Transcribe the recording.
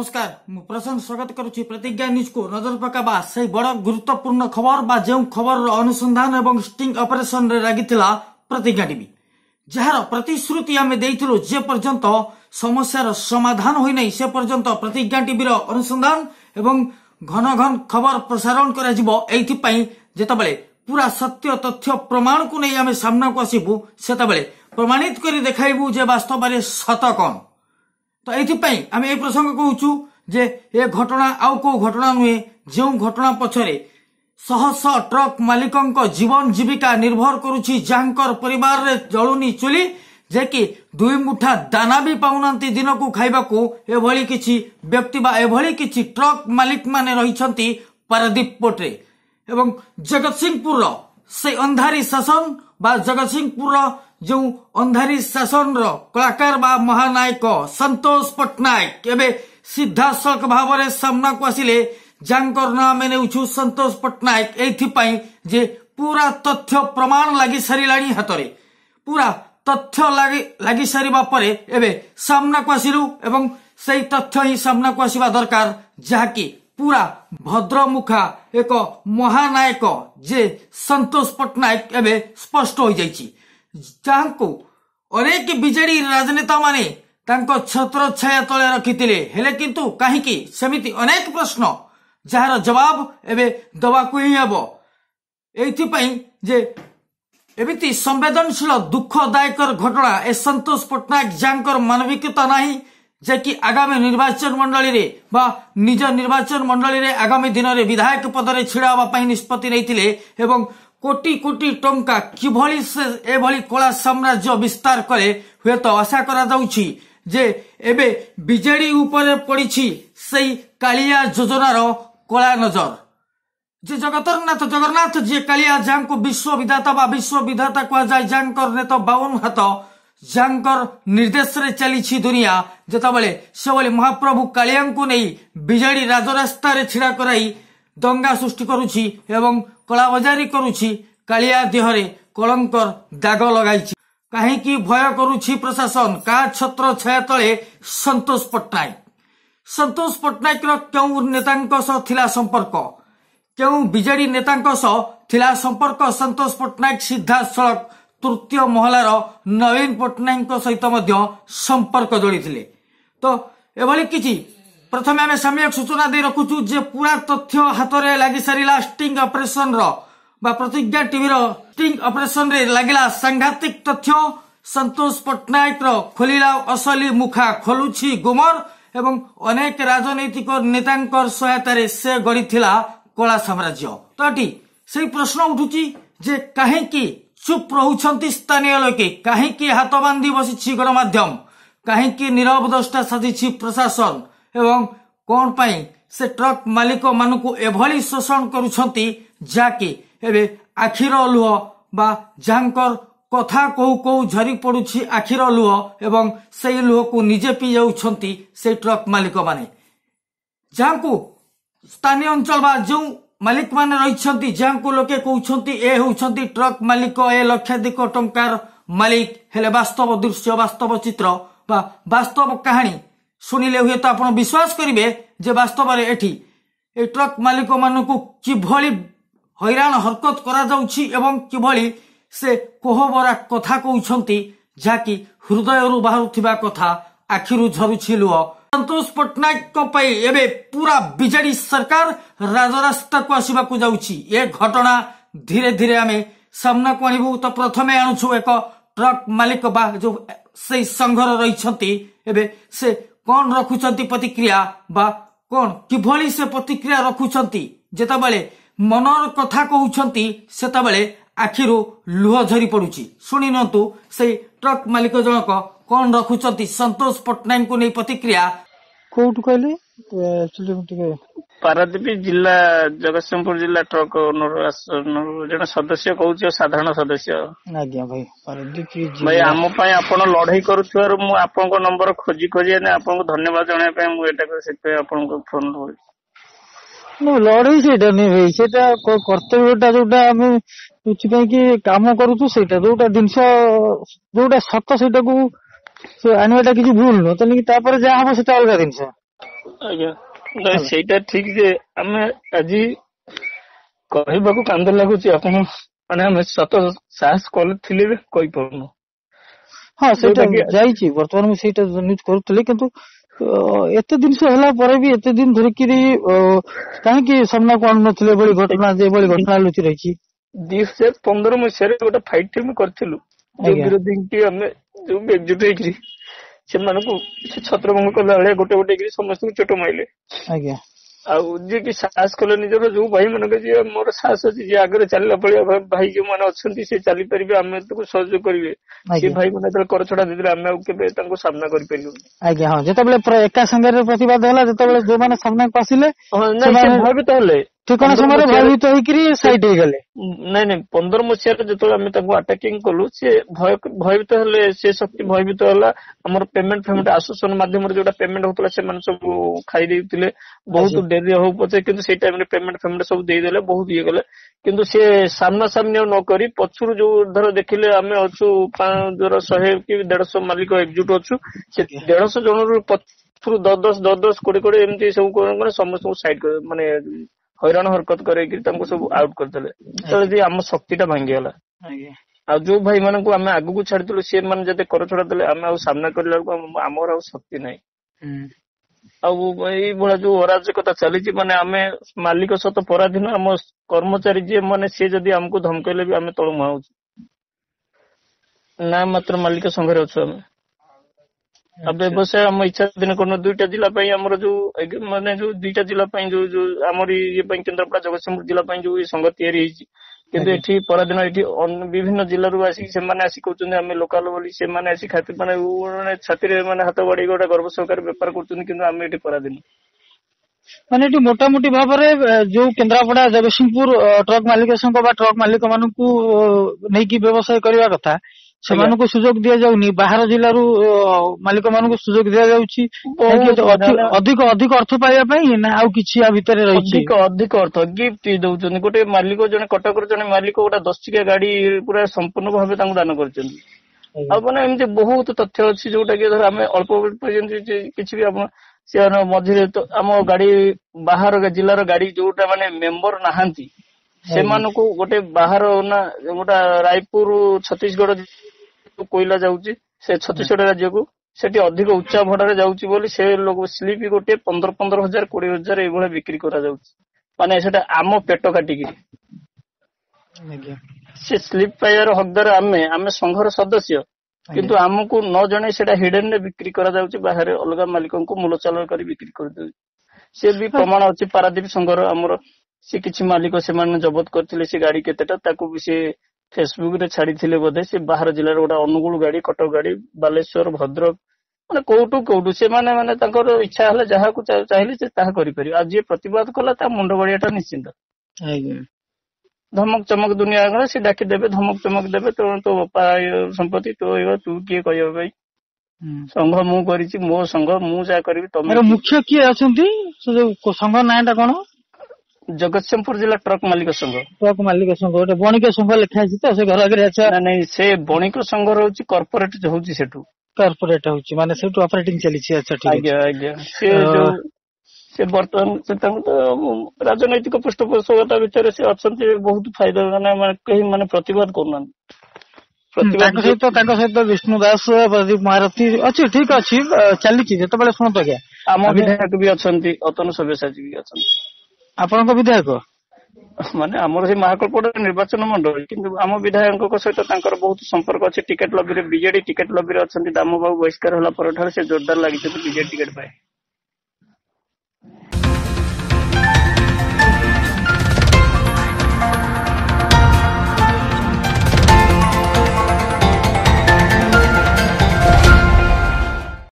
नमस्कार मु प्रसन्न स्वागत करुच्ची प्रतिज्ञा न्यूज को नजर पकाबा से बड़ गुरुत्वपूर्ण खबर बा जो खबर अनुसंधान एवं स्टिंग ऑपरेशन रे लागिथिला प्रतिज्ञा टीवी जार प्रतिश्रुति आमे देइथिलु जे पर्यंत समस्यार समाधान होई नै से पर्यंत प्रतिज्ञा टीवी रो अनुसंधान एवं घन घन खबर प्रसारण करा जिवो एथि पई जेतबेले पूरा सत्य तथ्य प्रमाण को नै आमे सामना को आसीबु सेतबेले प्रमाणित करी देखाइबु जे वास्तव में सत कोन। तो ये आम ये प्रसंग कहूँ जे ये घटना आउ को घटना नुहे जो घटना पछरे शह शह ट्रक मालिकों जीवन जीविका निर्भर करुछि जांकर परिवार रे जलुनी चुली जे कि दुई मुठा दाना भी पाउनांती दिन को खाइबा को एभली किछि व्यक्ति बा एभली किछि ट्रक मालिक माने रहिछंती पारादीप पोर्ट रे एवं जगतसिंहपुर से अंधारी शासन बा जगतसिंहपुर जो अंधारी शासन रो कलाकार बा महानायक संतोष पट्टनायक एबे सिद्धासलख भाव में सामना को आसिले जांकर नाम नेउछु संतोष पट्टनायक एथि जे पूरा तथ्य प्रमाण लगी सारिलाणी हाथ में पूरा तथ्य लगी सारिबा परे एबे सामना को आसिलु एवं सही तथ्य ही सामना को आसिबा दरकार जहाँकि पूरा भद्रमुखा एक महानायक जे संतोष पट्टनायक एबे स्पष्ट हो जाइछि जहाँको अनेक बिजेडी राजनेता माने तांको छत्र छाया तले रखिथिले हेले किंतु काहीकि सेमिति अनेक प्रश्न जार जवाब एबे दबाकु ही हेबो एथि पई जे एमिति संवेदनशील दुखदायक घटना ए संतोष पट्टनायक जांकर मानविकता नाही जे कि आगामी निर्वाचन मंडली रे बा निज निर्वाचन मंडली रे आगामी दिन रे विधायक पद रे छिड़ावा पई निष्पत्ति नैथिले एवं कोटी कोटी टंका किभली से एभली कला साम्राज्य विस्तार करे हुए तो आशा करा जाउछि जे एबे बिजेडी ऊपर पड़िछि सेई कालिया योजनार कला नजर जे जगन्नाथ जे कालिया जांको विश्व विधाता बा विश्व विधाता कहा जाय जांकर ने तो 52 हाथ जांकर निर्देश रे चलीछि दुनिया जेतबेले सेबले महाप्रभु कालिया को नहीं बिजेडी राजरास्ता रे छिड़ा कराई दंगा सृष्टि करुछि एवं कलाबजारी करुछि कालिया देहरे कलंकर दाग लगाइछि काहेकि भय करुछि प्रशासन का छत्र छाया तले संतोष पट्टनायक रो क्यों नेतांक सह थिला संपर्क क्यों बिजेडी नेतांक सह थिला संपर्क संतोष पट्टनायक सिद्धासलख तृतीय महलार नवीन पट्टनायक सहित मध्य संपर्क जोड़ीथिले। तो एभली किछि प्रथम आम सम्यक सूचना दे रखुचु जे पूरा तथ्य हाथ में लगी सारा स्टिंग ऑपरेशन रो बा प्रतिज्ञा टीवी रो स्टिंग ऑपरेशन रे लगिला सांघातिक तथ्य संतोष पट्टनायक रो खोलिला असली मुखा खोलुछि गुमर एवं अनेक राजनैतिक नेतांकर सहायता रे से गढ़ीथिला कला साम्राज्य। तो एटी से प्रश्न उठुची जे काहेकि चुप रहुछंती स्थानीय लोके काहेकि हाथ बांधी बसिछि गणमाध्यम काहेकि नीरव दृष्टा साजिछि प्रशासन एवं कौन पाई से ट्रक मालिक मानकु एभली शोषण करुछंती जाके एबे आखिर लुह बा जांकर कथा कहू कहू झरी पड़ुछि आखिर लुह एवं सेई लुह को निजे पी जाउछंती से ट्रक मालिक माने जांकु स्थानीय अंचल बा जो मालिक माने रहिछंती जांकु लोके कहउछंती ए होउछंती ट्रक मालिक ए लक्षाधिक टंकार मालिक हेले वास्तव दृश्य वास्तव चित्र बा वास्तव कहानी सुनिले हुए तो आप विश्वास करेंगे जे वास्तव में एठी ए ट्रक मालिक मानकु किभली हैरान हरकत करा जाउछि एवं किभली से कोहबरा कथा कहउछंती जाकी हृदयरु बाहरुथिबा कथा आखिरु झरुछि लुह संतोष पट्टनायक पई एबे पूरा बिजेडी सरकार राजरास्ता को आसीबा को जाउछि ए घटना धीरे धीरे आमे सामना को आनिबु। तो प्रथमे आनुछु एक ट्रक मालिक बा जो से संघर रहिछंती एबे से कौन रखुचंती प्रतिक्रिया बा कौन किभली से प्रतिक्रिया रखुचंती जेतबेले मनर कथा कहउछंती सेतबेले आखिरु लुह झरी पड़ुछि सुनि नतु से ट्रक मालिक जनक कौन रखुचंती संतोष पट्टनायक को नै प्रतिक्रिया कोउट कहले एक्चुअली टिके पारादीप जिला जगतसिंहपुर जिला ट्रक ओनर जन सदस्य कहूछ साधारण सदस्य आज्ञा भाई पारादीप भाई आम पाई आपण लड़ाई करूथार मु आपन नंबर खोजी खोजी आपन धन्यवाद जणाय पे मु एटा से आपन को फोन होई नो लड़ाई सेटा नै भाई सेटा कर्तव्यटा जोटा हम कुछ कि काम करूछु सेटा जोटा जिंस जोटा सत सेटा को आनिबाटा किसी भूल न तनी तापर जा हम सेटा अलग जिंस ଆଜ୍ଞା ନାଇଁ ସେଇଟା ଠିକ ଯେ ଆମେ ଆଜି କହିବାକୁ କାନ୍ଦ ଲାଗୁଛି ଆପଣ ମାନେ ଆମେ ସତ ସାହସ କରିଥିଲେ ବି କହିପାରୁନୁ। ହଁ ସେଇଟା ଯୋଉଟା କି ଯାଇଛି ବର୍ତ୍ତମାନ ମୁଁ ସେଇଟା ନ୍ୟୁଜ କରୁଥିଲି କିନ୍ତୁ ଏତେ ଜିନିଷ ହେଲା ପରେ ବି ଏତେ ଦିନ ଧରିକିରି କାହିଁକି ସାମ୍ନାକୁ ଆଣୁନଥିଲେ ଏଭଳି ଘଟଣା ଯେ ଏଭଳି ଘଟଣା ଲୁଚି ରହିଛି। 2015 ମସିହାରେ ଗୋଟେ ଫାଇଟ୍ ଆମେ କରିଥିଲୁ ଯୋଉ ଆଜ୍ଞା ବିରୋଧୀଙ୍କୁ ଆମେ ଯୋଉ ଏକଜୁଟ ହେଇକିରି ସେମାନଙ୍କୁ ସେ ଛତ୍ରଭଙ୍ଗ କଲା ଭଳିଆ ଗୋଟେ ଗୋଟେ ହେଇକିରି ସମସ୍ତଙ୍କୁ ଚୋଟ ମାଇଲେ। ଆଜ୍ଞା ଆଉ ଯିଏ କି ସାହସ କଲେ ନିଜର ଯୋଉ ଭାଇ ମାନଙ୍କ ଯିଏ ମୋର ସାହସ ଅଛି ଯିଏ ଆଗରେ ଚାଲିଲା ଭଳିଆ ଭାଇ ଯୋଉମାନେ ଅଛନ୍ତି ସେ ଚାଲିପାରିବେ ଆମେ ତାକୁ ସହଯୋଗ କରିବେ ସେ ଆଜ୍ଞା ଭାଇ ମାନେ ଯେତେବେଳେ କରଛଡା ଦେଇଥିଲେ ଆମେ ଆଉ କେବେ ତାଙ୍କୁ ସାମ୍ନା କରିପାରିଲୁ। ଆଜ୍ଞା ହଁ ଯେତେବେଳେ ଏକା ସାଙ୍ଗରେ ପ୍ରତିବାଦ ହେଲା ଯେତେବେଳେ ଯୋଉମାନେ ସାମ୍ନାକୁ ଆସିଲେ ହଁ ନାଇଁ ସେ ସେମାନେ ଭୟଭୀତ ହେଲେ ଠିକଣା 15 ସମୟରେ ମସିହାରେ ଭୟଭୀତ ହେଇକିରି ସାଇଡ ହେଇଗଲେ। ନାଇଁ 15 ମସିହାରେ ଯେତେବେଳେ ଆମେ ତାଙ୍କୁ ଆଟାକିଂ କଲୁ ସେ ଭୟଭୀତ ହେଲେ ସେ ଶକ୍ତି ଭୟଭୀତ ହେଲା। ଆମର ପେମେଣ୍ଟ ଆସୋସିଏସନ ମାଧ୍ୟମରେ ଯୋଉଟା ପେମେଣ୍ଟ ହଉଥିଲା ସେମାନେ ସବୁ ଖାଇ ଦେଇଥିଲେ ବହୁତ ଆଜ୍ଞା ଡେରି ହଉ ପଛେ କିନ୍ତୁ ସେଇ ଟାଇମରେ ପେମେଣ୍ଟ ସବୁ ଦେଇଦେଲେ ବହୁତ ଇଏ କଲେ କିନ୍ତୁ ସେ ସାମ୍ନା ସାମ୍ନି ଆଉ ନ କରି ପଛରୁ ଯୋଉ ଧର ଦେଖିଲେ ଆମେ ଅଛୁ 100 କି 150 ମାଲିକ ଏକଜୁଟ ଅଛୁ ସେ 150 ଜଣରୁ ପଛରୁ 10 20 ଏମିତି ସବୁ କଣ ସମସ୍ତଙ୍କୁ ସାଇଡ ମାନେ ହଇରାଣ ହରକତ କରେଇକି ତାଙ୍କୁ ସବୁ ଆଉଟ କରିଦେଲେ ଯେତେବେଳେ ଆମ ଶକ୍ତି ଟା ଭାଙ୍ଗିଗଲା। ଆଜ୍ଞା ଆଉ ଯୋଉ ଭାଇ ମାନଙ୍କୁ ଆମେ ଆଗକୁ ଛାଡିଥିଲୁ ସେମାନେ ଯଦି କରଛଡା ଦେଲେ ଆମେ ଆଉ ସାମ୍ନା କରିଲା ବେଳକୁ ଆମର ଆଉ ଶକ୍ତି ନାହିଁ। ଆଉ ଏଇଭଳିଆ ଯୋଉ ଅରାଜକତା ଚାଲିଛି ମାନେ ଆମେ ମାଲିକ ସହିତ ପରାଧୀନ ଆମ କର୍ମଚାରୀ ଯିଏ ମାନେ ସିଏ ଯଦି ଆମକୁ ଧମକେଇଲେ ବି ଆମେ ତଳୁ ମୁହାଁଉଛୁ ନା ମାତ୍ର ମାଲିକ ସଂଘରେ ଅଛୁ ଆମେ। ଆଉ ବ୍ୟବସାୟ ଆମ ଇଚ୍ଛା ଦିନ କରୁନ 2ଟା ଜିଲ୍ଲା ପାଇଁ ଆମର ଯୋଉ ମାନେ ଯୋଉ 2ଟା ଜିଲ୍ଲା ପାଇଁ ଯୋଉ ଆମର ଇଏ ପାଇଁ କେନ୍ଦ୍ରାପଡା ଜଗତସିଂହପୁର ଜିଲ୍ଲା ପାଇଁ ଯୋଉ ସଂଘ ତିଆରି ହେଇଛି କିନ୍ତୁ ଆଜ୍ଞା ଏଠି ପରାଦିନ ଏଠି ବିଭିନ୍ନ ଜିଲ୍ଲାରୁ ଆସିକି ସେମାନେ ଆସି କହୁଛନ୍ତି ଆମେ ଲୋକାଲ ବୋଲି ସେମାନେ ଆସି ମାନେ ଛାତିରେ ମାନେ ହାତ ବାଡେଇ ଗୋଟେ ଗର୍ବ ସହକାରେ ବେପାର କରୁଛନ୍ତି କିନ୍ତୁ ଆମେ ଏଠି ପରାଦିନ। ମାନେ ଏଠି ମୋଟାମୋଟି ଭାବରେ ଯୋଉ କେନ୍ଦ୍ରାପଡା ଜଗତସିଂହପୁର ଟ୍ରକ୍ ମାଲିକ ସଂଘ ବା ଟ୍ରକ୍ ମାଲିକ ମାନଙ୍କୁ ନେଇକି ବ୍ୟବସାୟ କରିବା କଥା ଆଜ୍ଞା ସେମାନଙ୍କୁ ସୁଯୋଗ ଦିଆଯାଉନି ବାହାର ଜିଲ୍ଲାରୁ ମାଲିକ ମାନଙ୍କୁ ସୁଯୋଗ ଦିଆଯାଉଛି ବହୁତ ମାନେ ଅଧିକ ଅର୍ଥ ପାଇବା ପାଇଁ ନା ଆଉ କିଛି ଆ ଭିତରେ ରହିଛି। ଅଧିକ ଅର୍ଥ ଗିଫ୍ଟ ଦଉଛନ୍ତି। ଗୋଟେ ମାଲିକ ଜଣେ କଟକର ଜଣେ ମାଲିକ ଗୋଟେ 10 ଚକିଆ ଗାଡି ପୁରା ସମ୍ପୂର୍ଣ୍ଣ ଭାବେ ତାଙ୍କୁ ଦାନ କରିଛନ୍ତି। ଆଉ ମାନେ ଏମିତି ବହୁତ ତଥ୍ୟ ଅଛି ଯୋଉଟା କି ଧର ଆମେ ଅଳ୍ପ ଯେମିତି କିଛି ବି ଆପଣ ସେ ମଝିରେ ତ ଆମ ଗାଡି ବାହାର ଜିଲ୍ଲାର ଗାଡି ଯୋଉଟା ମାନେ ମେମ୍ବର ନାହାନ୍ତି ସେମାନଙ୍କୁ ଗୋଟେ ବାହାର ନା ଗୋଟା ରାୟପୁର ଛତିଶଗଡ କୋଇଲା ଯାଉଛି ସେ ଛତିଶଗଡ ରାଜ୍ୟକୁ ସେଠି ଅଧିକ ଉଚ୍ଚା ଭଡାରେ ଯାଉଛି ବୋଲି ସେ ଲୋକ ସ୍ଲିପ୍ ଗୋଟେ 15,000 20,000 ଏଇଭଳିଆ ବିକ୍ରି କରାଯାଉଛି। ମାନେ ସେଟା ଆମ ପେଟ କାଟିକିରି ସେ ସ୍ଲିପ୍ ପାଇବାର ହକଦାର ଆମେ ସଂଘର ସଦସ୍ୟ କିନ୍ତୁ ଆମକୁ ନ ଜଣେଇ ସେଟା ହିଡେନ ରେ ବିକ୍ରି କରାଯାଉଛି ବାହାରେ ଅଲଗା ମାଲିକଙ୍କୁ ମୂଲଚାଲ କରି ବିକ୍ରି କରିଦଉଛି। ସେ ବି ପ୍ରମାଣ ଅଛି ପାରାଦୀପ ସଂଘର ଆମର ସେ କିଛି ମାଲିକ ସେମାନେ ଜବତ କରିଥିଲେ ସେ ଗାଡି କେତେଟା ତାକୁ ବି ସେ ଫେସବୁକ ରେ ଛାଡିଥିଲେ ବୋଧେ ସେ ବାହାର ଜିଲ୍ଲାର ଗୋଟେ ଅନୁଗୁଳ ଗାଡି କଟକ ଗାଡି ବାଲେଶ୍ଵର ଭଦ୍ରକ ମାନେ କୋଉଠୁ ସେମାନେ ମାନେ ତାଙ୍କର ଇଚ୍ଛା ହେଲେ ଯାହାକୁ ଚାହିଁଲେ ସେ ତାହା କରିପାରିବେ। ଆଉ ଯିଏ ପ୍ରତିବାଦ କଲା ତା ମୁଣ୍ଡ ବଢିଆଟା ନିଶ୍ଚିନ୍ତ। ଧମକ ଚମକ ଦୁନିଆ ଗଲା ସେ ଡାକିଦେବେ ଧମକ ଚମକ ଦେବେ ତୋ ବାପା ସମ୍ପତ୍ତି ତୁ କିଏ କହିବା ପାଇଁ ସଂଘ ମୁଁ କରିଛି ମୋ ସଂଘ ମୁଁ ଯାହା କରିବି ତମେ ମୁଖ୍ୟ କିଏ ଅଛନ୍ତି ସେ ଯୋଉ ସଂଘ ନାଁ ଟା କଣ? ଜଗତସିଂହପୁର ଜିଲ୍ଲା ଟ୍ରକ୍ ମାଲିକ ସଂଘ। ଟ୍ରକ୍ ମାଲିକ ସଂଘ ଗୋଟେ ବଣିକ ସଂଘ ଲେଖା ହେଇଛି ତ ସେ ଘର ଆଗରେ ନାଇଁ ସେ ବଣିକ ସଂଘ ରହୁଛି କର୍ପୋରେଟ ହଉଛି ସେଠୁ କର୍ପୋରେଟ ହଉଛି ମାନେ ସେଠୁ ଅପରେଟିଂ ଚାଲିଛି। ଆଚ୍ଛା ଠିକ ଅଛି। ଆଜ୍ଞା ସେ ଯୋଉ ସେ ବର୍ତ୍ତମାନ ସେ ତାଙ୍କୁ ତ ରାଜନୈତିକ ପୃଷ୍ଠପୋଷକତା ଭିତରେ ସେ ଅଛନ୍ତି ବହୁତ ଫାଇଦା ମାନେ କେହି ମାନେ ପ୍ରତିବାଦ କରୁନାହାନ୍ତି। ତାଙ୍କ ସହିତ ବିଷ୍ଣୁ ଦାସ ପ୍ରଦୀପ ମହାରଥୀ ଅଛି ଠିକ ଅଛି ଚାଲିଛି ଯେତେବେଳେ ଶୁଣନ୍ତୁ ଆଜ୍ଞା ଆମ ବିଧାୟକ ବି ଅଛନ୍ତି ଅତନୁ ସବ୍ୟସାଚୀ ବି ଅଛନ୍ତି। ଆପଣଙ୍କ ବିଧାୟକ ମାନେ ଆମର ସେ ମହାକଳ୍ପଟ ନିର୍ବାଚନ ମଣ୍ଡଳୀ କିନ୍ତୁ ଆମ ବିଧାୟକଙ୍କ ସହିତ ତାଙ୍କର ବହୁତ ସମ୍ପର୍କ ଅଛି। ଟିକେଟ ଲବିରେ ବିଜେଡି ଟିକେଟ ଲବିରେ ଅଛନ୍ତି। ଦାମ ବାବୁ ବହିଷ୍କାର ହେଲା ପରଠାରୁ ସେ ଜୋରଦାର ଲାଗିଛନ୍ତି ବିଜେଡି ଟିକେଟ ପାଇଁ।